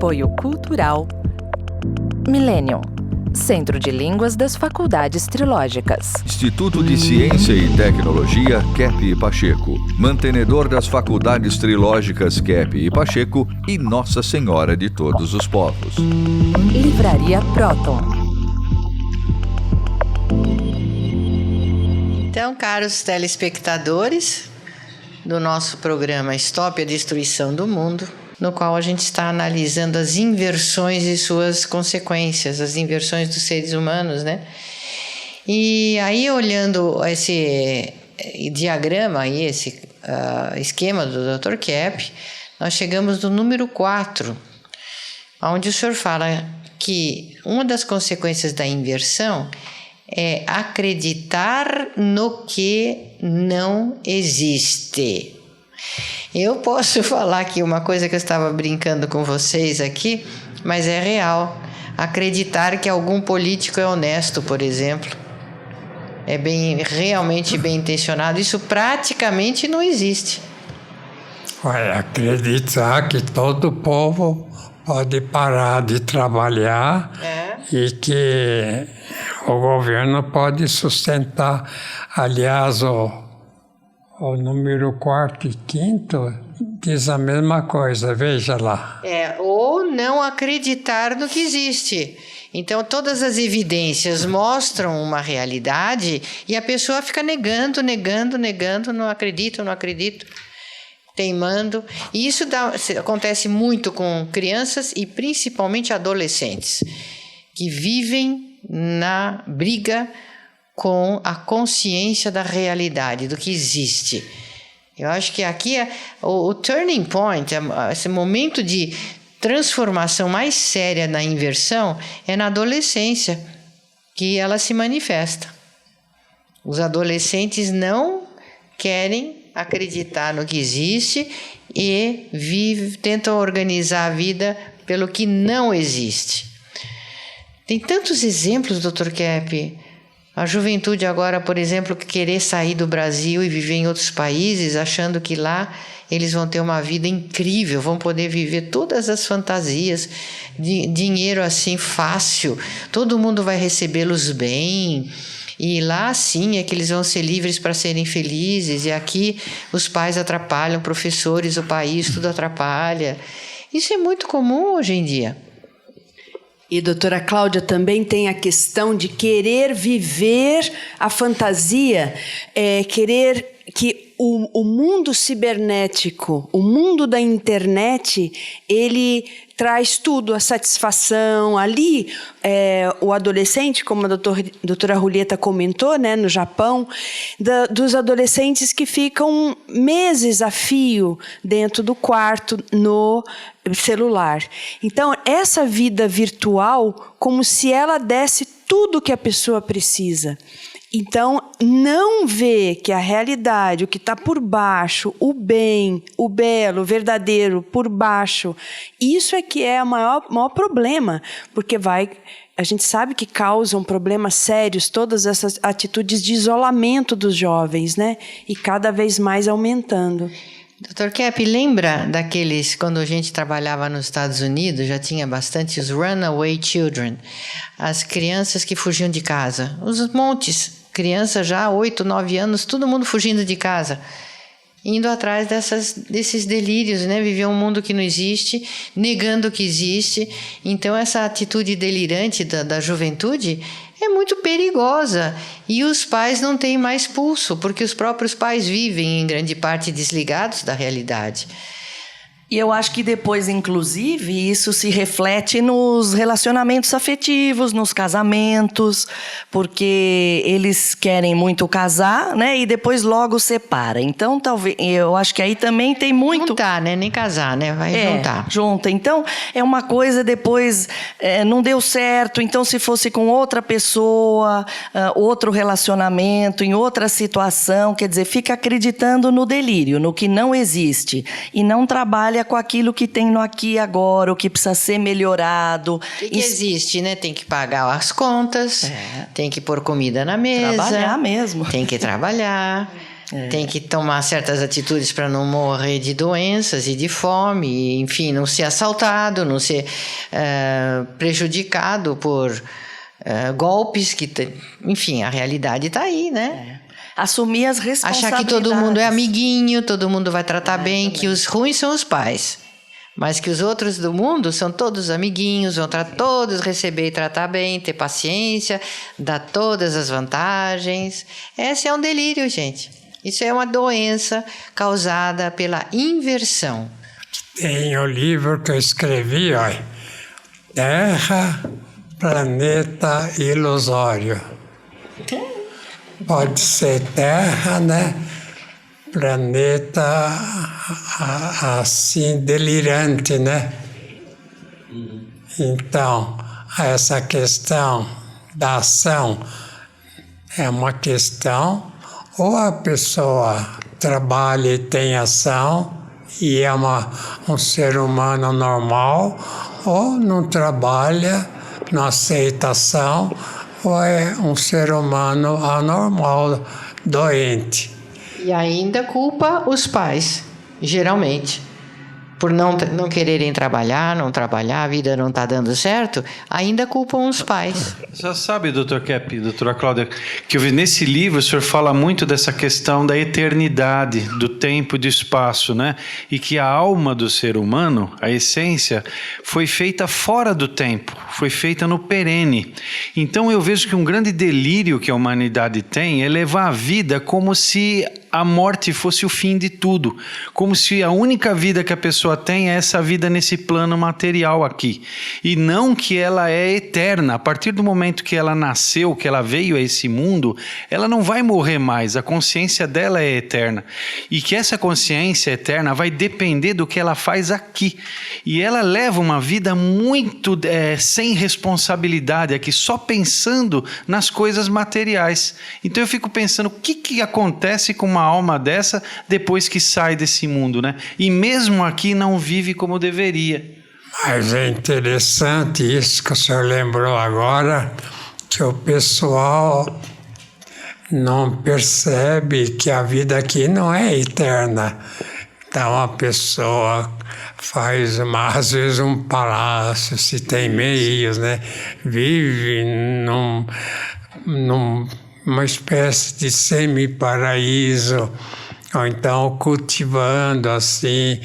Apoio Cultural Millennium, Centro de Línguas das Faculdades Trilógicas. Instituto de Ciência e Tecnologia Kepp e Pacheco, mantenedor das Faculdades Trilógicas Kepp e Pacheco e Nossa Senhora de Todos os Povos. Livraria Próton. Então, caros telespectadores do nosso programa Stop a Destruição do Mundo, no qual a gente está analisando as inversões e suas consequências, as inversões dos seres humanos, né? E aí, olhando esse diagrama, aí, esse esquema do Dr. Kepp, nós chegamos no número 4, onde o senhor fala que uma das consequências da inversão é acreditar no que não existe. Eu posso falar aqui uma coisa que eu estava brincando com vocês aqui, mas é real. Acreditar que algum político é honesto, por exemplo, é realmente bem intencionado. Isso praticamente não existe. Olha, acreditar que todo povo pode parar de trabalhar e que o governo pode sustentar. Aliás, o número 4 e 5 diz a mesma coisa, veja lá. Ou não acreditar no que existe. Então, todas as evidências mostram uma realidade e a pessoa fica negando, não acredito, teimando. E isso acontece muito com crianças e principalmente adolescentes, que vivem na briga com a consciência da realidade, do que existe. Eu acho que aqui é o turning point, esse momento de transformação mais séria na inversão é na adolescência, que ela se manifesta. Os adolescentes não querem acreditar no que existe e tentam organizar a vida pelo que não existe. Tem tantos exemplos, Dr. Kepp. A juventude agora, por exemplo, que querer sair do Brasil e viver em outros países, achando que lá eles vão ter uma vida incrível, vão poder viver todas as fantasias, dinheiro assim fácil, todo mundo vai recebê-los bem, e lá sim é que eles vão ser livres para serem felizes, e aqui os pais atrapalham, professores, o país, tudo atrapalha. Isso é muito comum hoje em dia. E, doutora Cláudia, também tem a questão de querer viver a fantasia, querer que o mundo cibernético, o mundo da internet, ele traz tudo, a satisfação. Ali, o adolescente, como a doutora Julieta comentou, né, no Japão, dos adolescentes que ficam meses a fio dentro do quarto, no celular. Então, essa vida virtual, como se ela desse tudo que a pessoa precisa. Então, não vê que a realidade, o que está por baixo, o bem, o belo, o verdadeiro, por baixo, isso é que é o maior problema, porque a gente sabe que causam problemas sérios todas essas atitudes de isolamento dos jovens, né? E cada vez mais aumentando. Dr. Kepp, lembra daqueles, quando a gente trabalhava nos Estados Unidos, já tinha bastante os runaway children, as crianças que fugiam de casa, os montes, crianças já 8, 9 anos, todo mundo fugindo de casa, indo atrás desses delírios, né? Viver um mundo que não existe, negando que existe. Então, essa atitude delirante da juventude é muito perigosa. E os pais não têm mais pulso, porque os próprios pais vivem, em grande parte, desligados da realidade. E eu acho que depois, inclusive, isso se reflete nos relacionamentos afetivos, nos casamentos, porque eles querem muito casar, né? E depois logo separa. Então, talvez, eu acho que aí também tem muito... Juntar, né? Nem casar, né? Vai juntar. Junta. Então, é uma coisa, depois não deu certo. Então, se fosse com outra pessoa, outro relacionamento, em outra situação, quer dizer, fica acreditando no delírio, no que não existe. E não trabalha com aquilo que tem no aqui e agora, o que precisa ser melhorado. O que existe, né? Tem que pagar as contas, tem que pôr comida na mesa. Trabalhar mesmo. Tem que trabalhar. Tem que tomar certas atitudes para não morrer de doenças e de fome, enfim, não ser assaltado, não ser prejudicado por golpes enfim, a realidade está aí, né? Assumir as responsabilidades. Achar que todo mundo é amiguinho, todo mundo vai tratar bem, que os ruins são os pais. Mas que os outros do mundo são todos amiguinhos, vão todos receber e tratar bem, ter paciência, dar todas as vantagens. Esse é um delírio, gente. Isso é uma doença causada pela inversão. Tem o livro que eu escrevi, olha, Terra, Planeta Ilusório. Pode ser Terra, né? Planeta assim delirante, né? Então, essa questão da ação é uma questão, ou a pessoa trabalha e tem ação e é um ser humano normal, ou não trabalha, não aceita ação, ou é um ser humano anormal, doente. E ainda culpa os pais, geralmente. Por não quererem trabalhar, a vida não está dando certo, ainda culpam os pais. Você sabe, Dr. Kepp, doutora Cláudia, que nesse livro o senhor fala muito dessa questão da eternidade, do tempo e do espaço, né? E que a alma do ser humano, a essência, foi feita fora do tempo, foi feita no perene. Então eu vejo que um grande delírio que a humanidade tem é levar a vida como se a morte fosse o fim de tudo, como se a única vida que a pessoa tem é essa vida nesse plano material aqui, e não que ela é eterna. A partir do momento que ela nasceu, que ela veio a esse mundo, ela não vai morrer mais, a consciência dela é eterna, e que essa consciência eterna vai depender do que ela faz aqui, e ela leva uma vida muito sem responsabilidade aqui, só pensando nas coisas materiais. Então eu fico pensando, o que acontece com uma alma dessa depois que sai desse mundo, né? E mesmo aqui não vive como deveria. Mas é interessante isso que o senhor lembrou agora, que o pessoal não percebe que a vida aqui não é eterna. Então a pessoa faz, às vezes, um palácio, se tem meios, né? Vive numa espécie de semi-paraíso, ou então cultivando assim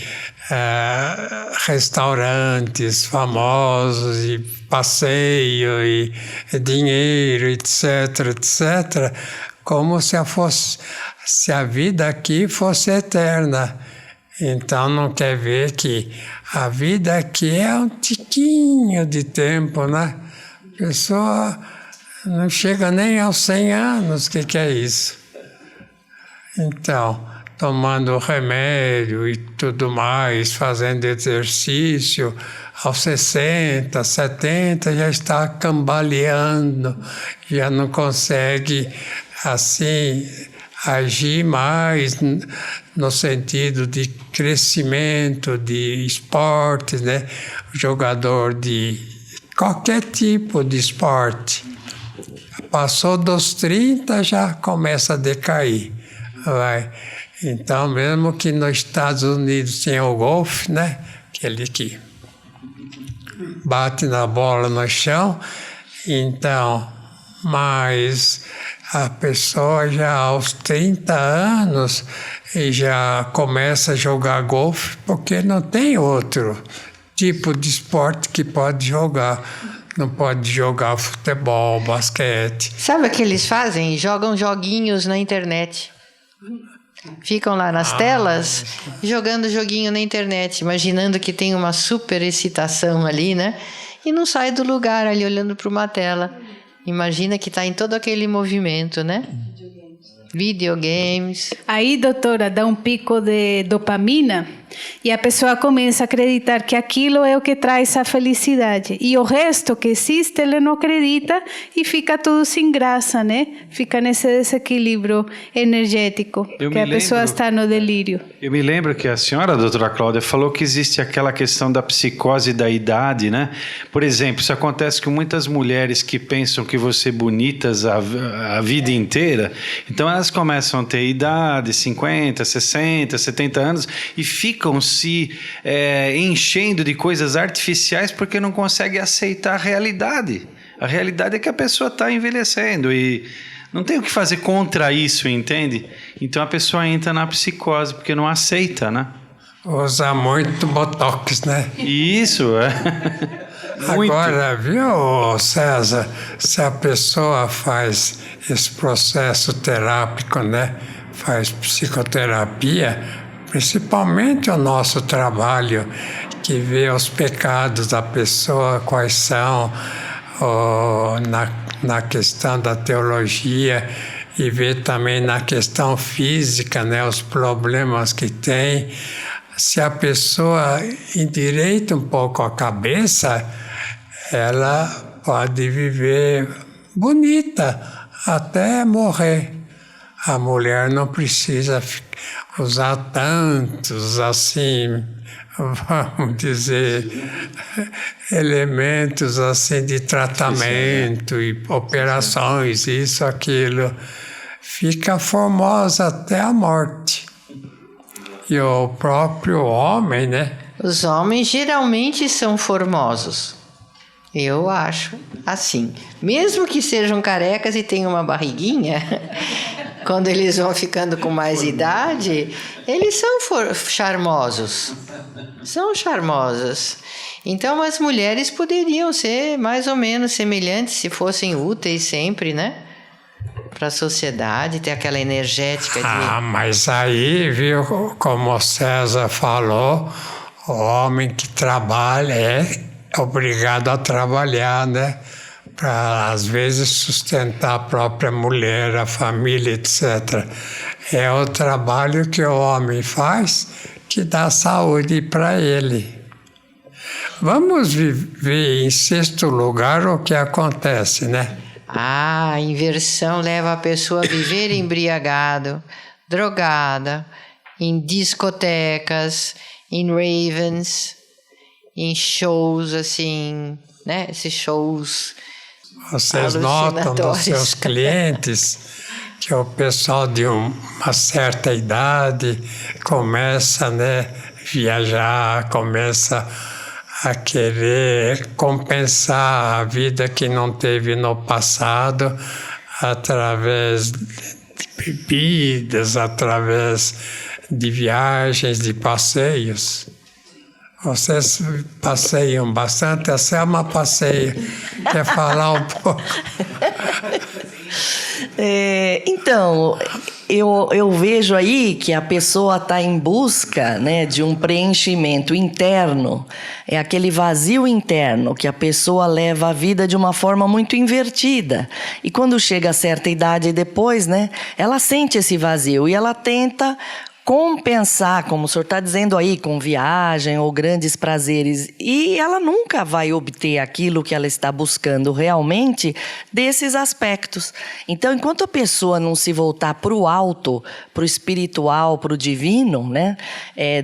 restaurantes famosos e passeio e dinheiro, etc, etc, como se a vida aqui fosse eterna. Então não quer ver que a vida aqui é um tiquinho de tempo, né? A pessoa não chega nem aos 100 anos, o que é isso? Então, tomando remédio e tudo mais, fazendo exercício, aos 60, 70 já está cambaleando, já não consegue, assim, agir mais no sentido de crescimento, de esporte, né? O jogador de qualquer tipo de esporte. Passou dos 30, já começa a decair. Vai. Então, mesmo que nos Estados Unidos tenha o golfe, né? Aquele que bate na bola no chão. Então, mas a pessoa já aos 30 anos já começa a jogar golfe porque não tem outro tipo de esporte que pode jogar. Não pode jogar futebol, basquete. Sabe o que eles fazem? Jogam joguinhos na internet. Ficam lá nas telas, jogando joguinho na internet, imaginando que tem uma super excitação ali, né? E não sai do lugar ali olhando para uma tela. Imagina que está em todo aquele movimento, né? Videogames. Aí, doutora, dá um pico de dopamina E a pessoa começa a acreditar que aquilo é o que traz a felicidade. E o resto que existe, ele não acredita e fica tudo sem graça, né? Fica nesse desequilíbrio energético, que a pessoa está no delírio. Eu me lembro que a senhora, doutora Cláudia, falou que existe aquela questão da psicose da idade, né? Por exemplo, isso acontece com muitas mulheres que pensam que vão ser bonitas a vida inteira. Então elas começam a ter idade, 50, 60, 70 anos, e ficam se enchendo de coisas artificiais porque não conseguem aceitar a realidade. A realidade é que a pessoa está envelhecendo e não tem o que fazer contra isso, entende? Então a pessoa entra na psicose porque não aceita, né? Usa muito botox, né? Isso, é. Agora, viu, César, se a pessoa faz esse processo terápico, né? Faz psicoterapia, principalmente o nosso trabalho, que vê os pecados da pessoa, quais são, na questão da teologia, e vê também na questão física, né, os problemas que tem. Se a pessoa endireita um pouco a cabeça, ela pode viver bonita até morrer. A mulher não precisa usar tantos, assim, vamos dizer, elementos assim de tratamento e operações, isso, aquilo. Fica formosa até a morte. E o próprio homem, né? Os homens geralmente são formosos. Eu acho assim. Mesmo que sejam carecas e tenham uma barriguinha, quando eles vão ficando com mais idade, eles são charmosos. São charmosas. Então as mulheres poderiam ser mais ou menos semelhantes se fossem úteis sempre, né? Para a sociedade, ter aquela energética de... mas aí, viu, como o César falou, o homem que trabalha é obrigado a trabalhar, né? Para, às vezes, sustentar a própria mulher, a família, etc. É o trabalho que o homem faz que dá saúde para ele. Vamos ver em sexto lugar o que acontece, né? A inversão leva a pessoa a viver embriagado, drogada, em discotecas, em ravens, em shows assim, né? Esses shows Vocês notam dos seus clientes que o pessoal de uma certa idade começa, né, viajar, começa a querer compensar a vida que não teve no passado através de bebidas, através de viagens, de passeios. Vocês passeiam bastante, a Selma passeia. Quer falar um pouco? Então, eu vejo aí que a pessoa está em busca, né, de um preenchimento interno. É aquele vazio interno que a pessoa leva a vida de uma forma muito invertida. E quando chega a certa idade depois, né, ela sente esse vazio e ela tenta compensar, como o senhor está dizendo aí, com viagem ou grandes prazeres. E ela nunca vai obter aquilo que ela está buscando realmente desses aspectos. Então, enquanto a pessoa não se voltar para o alto, para o espiritual, para o divino, né,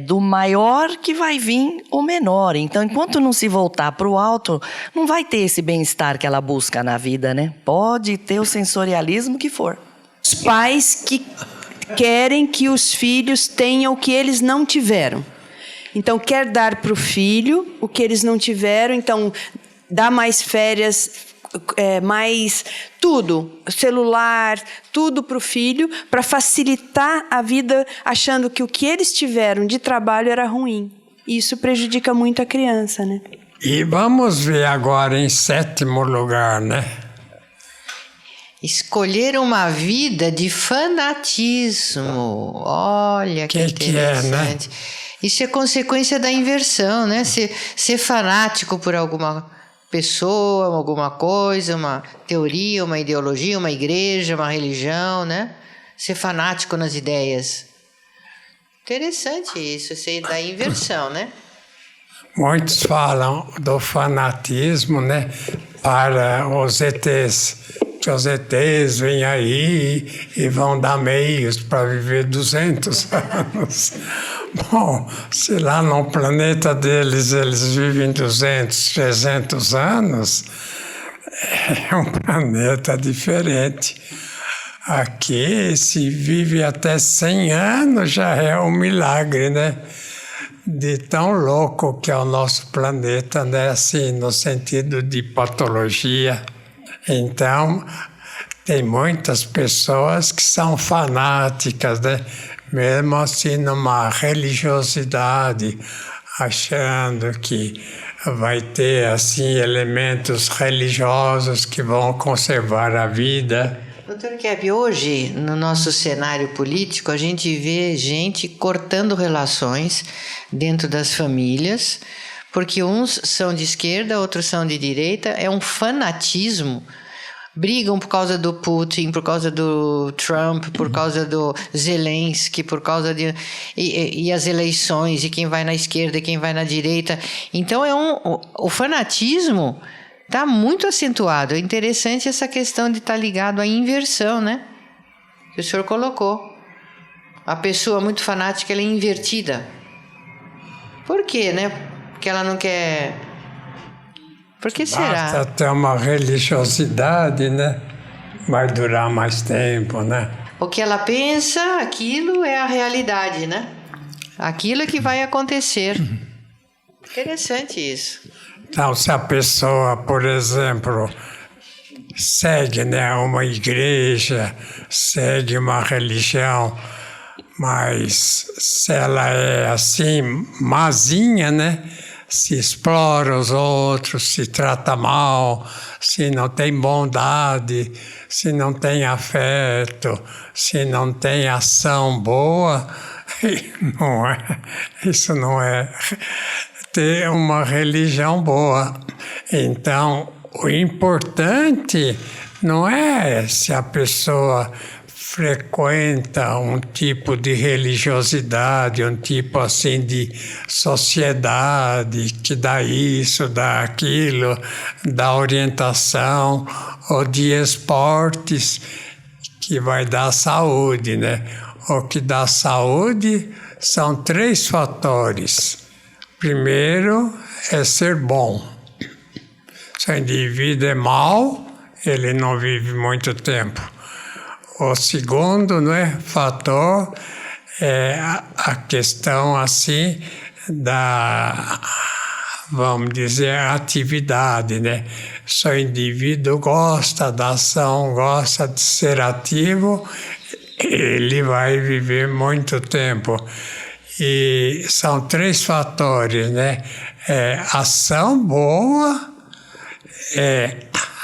do maior que vai vir o menor. Então, enquanto não se voltar para o alto, não vai ter esse bem-estar que ela busca na vida, né? Pode ter o sensorialismo que for. Os pais que querem que os filhos tenham o que eles não tiveram. Então, quer dar para o filho o que eles não tiveram, então dá mais férias, mais tudo, celular, tudo para o filho, para facilitar a vida, achando que o que eles tiveram de trabalho era ruim. E isso prejudica muito a criança, né? E vamos ver agora em sétimo lugar, né? Escolher uma vida de fanatismo. Olha que interessante. É, né? Isso é consequência da inversão, né? Ser fanático por alguma pessoa, alguma coisa, uma teoria, uma ideologia, uma igreja, uma religião, né? Ser fanático nas ideias. Interessante isso da inversão, né? Muitos falam do fanatismo, né, para os ETs. Que os ETs vêm aí e vão dar meios para viver 200 anos. Bom, se lá no planeta deles eles vivem 200, 300 anos, é um planeta diferente. Aqui, se vive até 100 anos, já é um milagre, né? De tão louco que é o nosso planeta, né? Assim, no sentido de patologia. Então, tem muitas pessoas que são fanáticas, né? Mesmo assim, numa religiosidade, achando que vai ter, assim, elementos religiosos que vão conservar a vida. Doutor Kepp, hoje, no nosso cenário político, a gente vê gente cortando relações dentro das famílias, porque uns são de esquerda, outros são de direita, é um fanatismo. Brigam por causa do Putin, por causa do Trump, por causa do Zelensky, por causa de... E as eleições, e quem vai na esquerda e quem vai na direita. Então, o fanatismo está muito acentuado. É interessante essa questão de estar ligado à inversão, né? Que o senhor colocou. A pessoa muito fanática, ela é invertida. Por quê, né? Porque ela não quer... Por que será? Basta ter uma religiosidade, né? Vai durar mais tempo, né? O que ela pensa, aquilo é a realidade, né? Aquilo é que vai acontecer. Interessante isso. Então, se a pessoa, por exemplo, segue, né, uma igreja, segue uma religião, mas se ela é assim, mazinha, né? Se explora os outros, se trata mal, se não tem bondade, se não tem afeto, se não tem ação boa, isso não é ter uma religião boa. Então, o importante não é se a pessoa frequenta um tipo de religiosidade, um tipo assim de sociedade que dá isso, dá aquilo, dá orientação, ou de esportes que vai dar saúde, né? O que dá saúde são 3 fatores. Primeiro é ser bom. Se o indivíduo é mau, ele não vive muito tempo. O segundo, né, fator é a questão assim da, vamos dizer, atividade, né? Se o indivíduo gosta da ação, gosta de ser ativo, ele vai viver muito tempo. E são 3 fatores, né? Ação boa,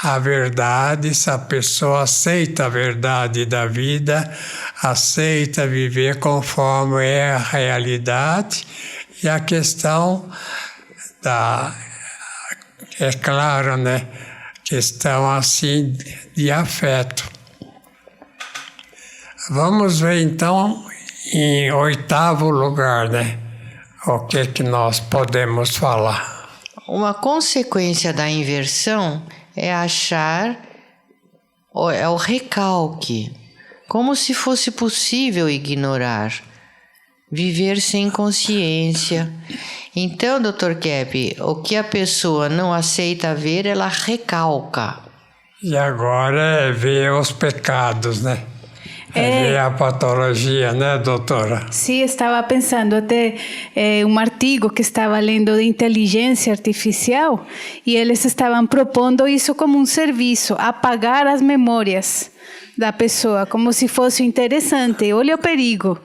a verdade, se a pessoa aceita a verdade da vida, aceita viver conforme é a realidade, e a questão é claro, né? Questão assim de afeto. Vamos ver então em 8º lugar, né? O que nós podemos falar. Uma consequência da inversão é o recalque, como se fosse possível ignorar, viver sem consciência. Então, Dr. Kepp, o que a pessoa não aceita ver, ela recalca. E agora é ver os pecados, né? É ver a patologia, né, doutora? Sim, estava pensando até um artigo que estava lendo de inteligência artificial e eles estavam propondo isso como um serviço, apagar as memórias da pessoa, como se fosse interessante. Olha o perigo.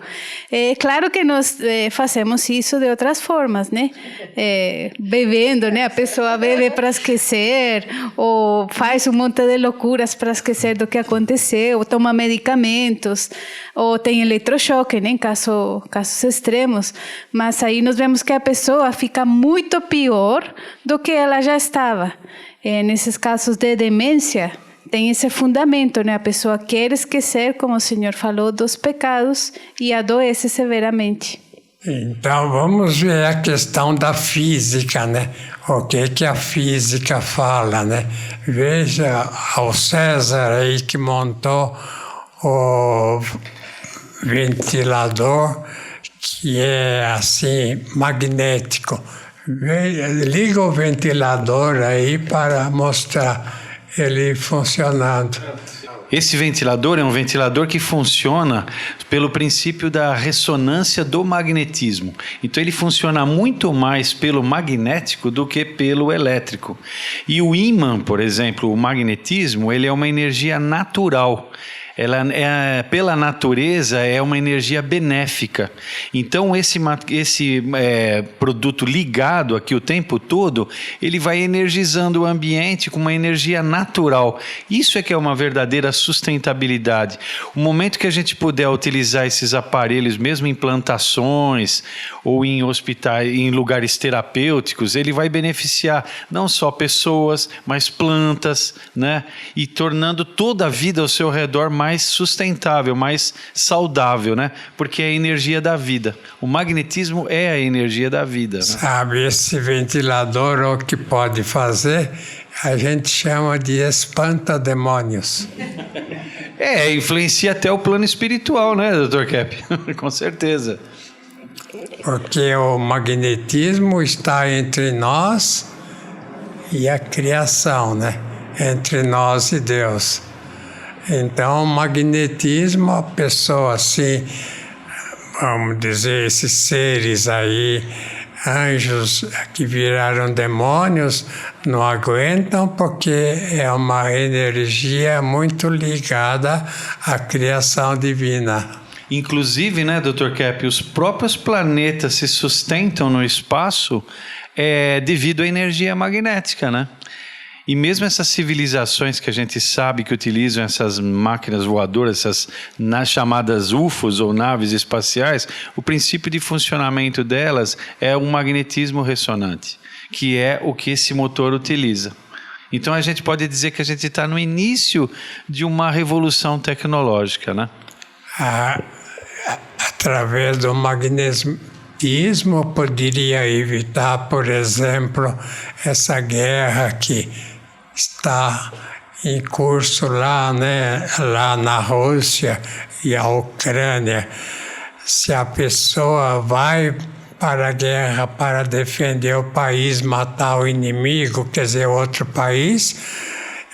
É claro que nós fazemos isso de outras formas, né? Bebendo, né? A pessoa bebe para esquecer, ou faz um monte de loucuras para esquecer do que aconteceu, ou toma medicamentos, ou tem eletrochoque, né? Em casos extremos. Mas aí nós vemos que a pessoa fica muito pior do que ela já estava. Nesses casos de demência, tem esse fundamento, né? A pessoa quer esquecer, como o senhor falou, dos pecados e adoece severamente. Então vamos ver a questão da física, né? O que a física fala, né? Veja o César aí que montou o ventilador que é assim magnético. Liga o ventilador aí para mostrar ele funcionando. Esse ventilador é um ventilador que funciona pelo princípio da ressonância do magnetismo. Então ele funciona muito mais pelo magnético do que pelo elétrico. E o ímã, por exemplo, o magnetismo, ele é uma energia natural. Ela pela natureza é uma energia benéfica. Então esse produto ligado aqui o tempo todo, ele vai energizando o ambiente com uma energia natural. Isso é que é uma verdadeira sustentabilidade. O momento que a gente puder utilizar esses aparelhos, mesmo em plantações ou em hospitais, em lugares terapêuticos, ele vai beneficiar não só pessoas, mas plantas, né? E tornando toda a vida ao seu redor mais sustentável, mais saudável, né? Porque é a energia da vida. O magnetismo é a energia da vida. Né? Sabe, esse ventilador, o que pode fazer, a gente chama de espanta-demônios. Influencia até o plano espiritual, né, Dr. Kepp? Com certeza. Porque o magnetismo está entre nós e a criação, né? Entre nós e Deus. Então, o magnetismo, a pessoa assim, vamos dizer, esses seres aí, anjos que viraram demônios, não aguentam porque é uma energia muito ligada à criação divina. Inclusive, né, Dr. Kepp, os próprios planetas se sustentam no espaço devido à energia magnética, né? E mesmo essas civilizações que a gente sabe que utilizam essas máquinas voadoras, essas chamadas UFOs ou naves espaciais, o princípio de funcionamento delas é um magnetismo ressonante, que é o que esse motor utiliza. Então a gente pode dizer que a gente está no início de uma revolução tecnológica, né? Através do magnetismo poderia evitar, por exemplo, essa guerra que está em curso lá, né, lá na Rússia e a Ucrânia. Se a pessoa vai para a guerra para defender o país, matar o inimigo, quer dizer, outro país,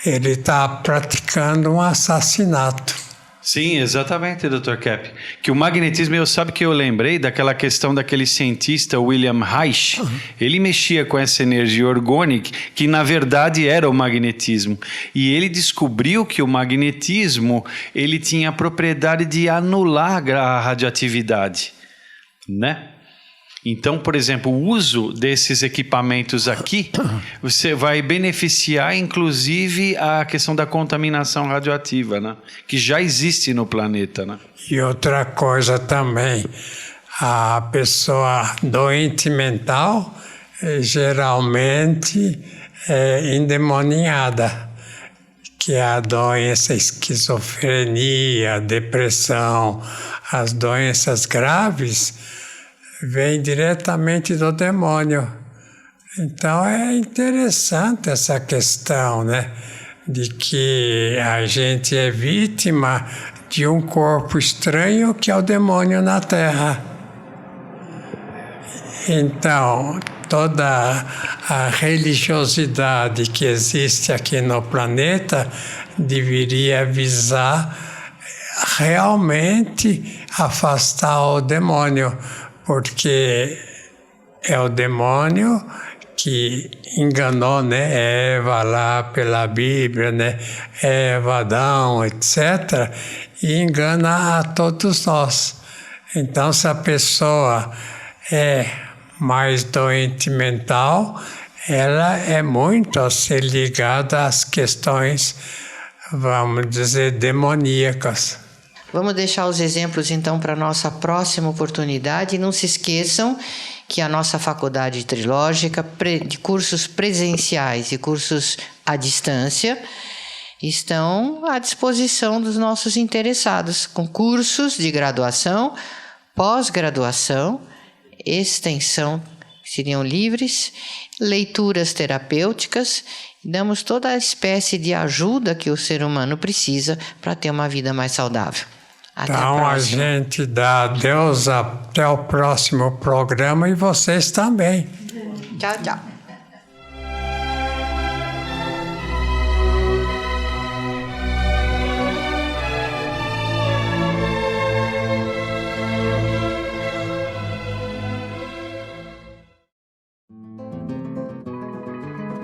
ele está praticando um assassinato. Sim, exatamente, Dr. Kepp. Que o magnetismo, sabe que eu lembrei daquela questão daquele cientista William Reich. Ele mexia com essa energia orgânica, que na verdade era o magnetismo. E ele descobriu que o magnetismo, ele tinha a propriedade de anular a radioatividade, né? Então, por exemplo, o uso desses equipamentos aqui, você vai beneficiar, inclusive, a questão da contaminação radioativa, né? Que já existe no planeta, né? E outra coisa também, a pessoa doente mental geralmente é endemoniada, que é a doença esquizofrenia, depressão, as doenças graves, vem diretamente do demônio. Então é interessante essa questão, né? De que a gente é vítima de um corpo estranho que é o demônio na Terra. Então, toda a religiosidade que existe aqui no planeta deveria visar realmente afastar o demônio, porque é o demônio que enganou, né, Eva lá pela Bíblia, né, Eva, Adão, etc., e engana a todos nós. Então, se a pessoa é mais doente mental, ela é muito a ser ligada às questões, vamos dizer, demoníacas. Vamos deixar os exemplos, então, para a nossa próxima oportunidade. E não se esqueçam que a nossa faculdade trilógica, de cursos presenciais e cursos à distância, estão à disposição dos nossos interessados, com cursos de graduação, pós-graduação extensão, que seriam livres, leituras terapêuticas, damos toda a espécie de ajuda que o ser humano precisa para ter uma vida mais saudável. Então a gente dá adeus até o próximo programa e vocês também. Tchau, tchau.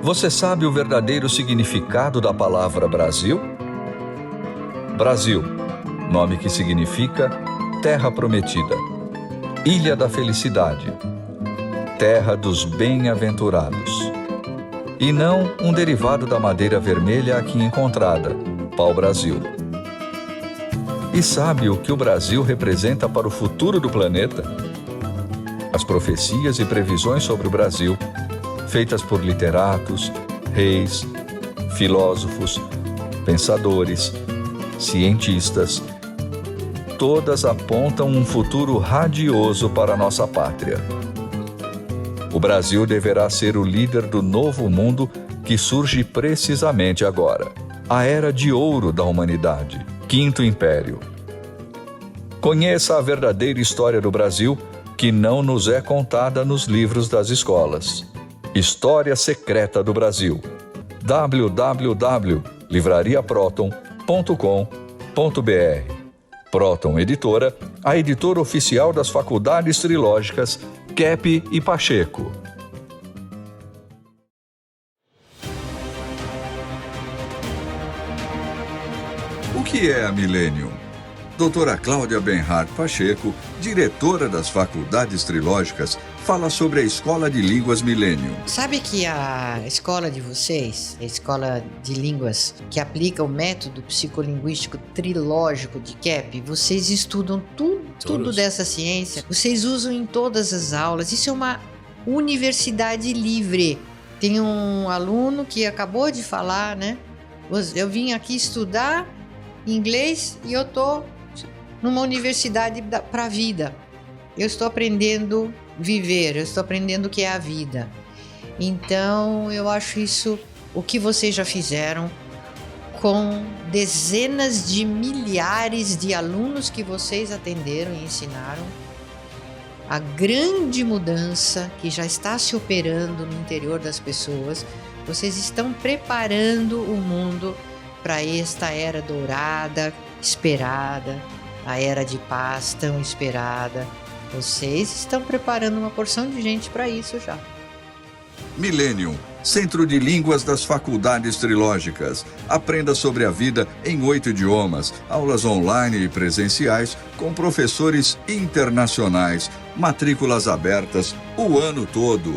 Você sabe o verdadeiro significado da palavra Brasil? Brasil, nome que significa Terra Prometida, Ilha da Felicidade, Terra dos Bem-aventurados. E não um derivado da madeira vermelha aqui encontrada, pau-brasil. E sabe o que o Brasil representa para o futuro do planeta? As profecias e previsões sobre o Brasil, feitas por literatos, reis, filósofos, pensadores, cientistas, todas apontam um futuro radioso para a nossa pátria. O Brasil deverá ser o líder do novo mundo que surge precisamente agora, a Era de Ouro da humanidade, Quinto Império. Conheça a verdadeira história do Brasil, que não nos é contada nos livros das escolas. História Secreta do Brasil. www.livrariaproton.com.br. Proton Editora, a editora oficial das faculdades trilógicas Kepp e Pacheco. O que é a Millennium? Doutora Cláudia Benhart Pacheco, diretora das faculdades trilógicas, fala sobre a Escola de Línguas Millennium. Sabe que a escola de vocês, a escola de línguas que aplica o método psicolinguístico trilógico de Kepp, vocês estudam tudo dessa ciência, vocês usam em todas as aulas. Isso é uma universidade livre. Tem um aluno que acabou de falar, né? Eu vim aqui estudar inglês e eu tô numa universidade para a vida. Eu estou aprendendo a viver, eu estou aprendendo o que é a vida. Então, eu acho isso o que vocês já fizeram com dezenas de milhares de alunos que vocês atenderam e ensinaram. A grande mudança que já está se operando no interior das pessoas. Vocês estão preparando o mundo para esta era dourada, esperada, a era de paz tão esperada. Vocês estão preparando uma porção de gente para isso já. Millennium, Centro de Línguas das Faculdades Trilógicas. Aprenda sobre a vida em 8 idiomas, aulas online e presenciais com professores internacionais, matrículas abertas o ano todo.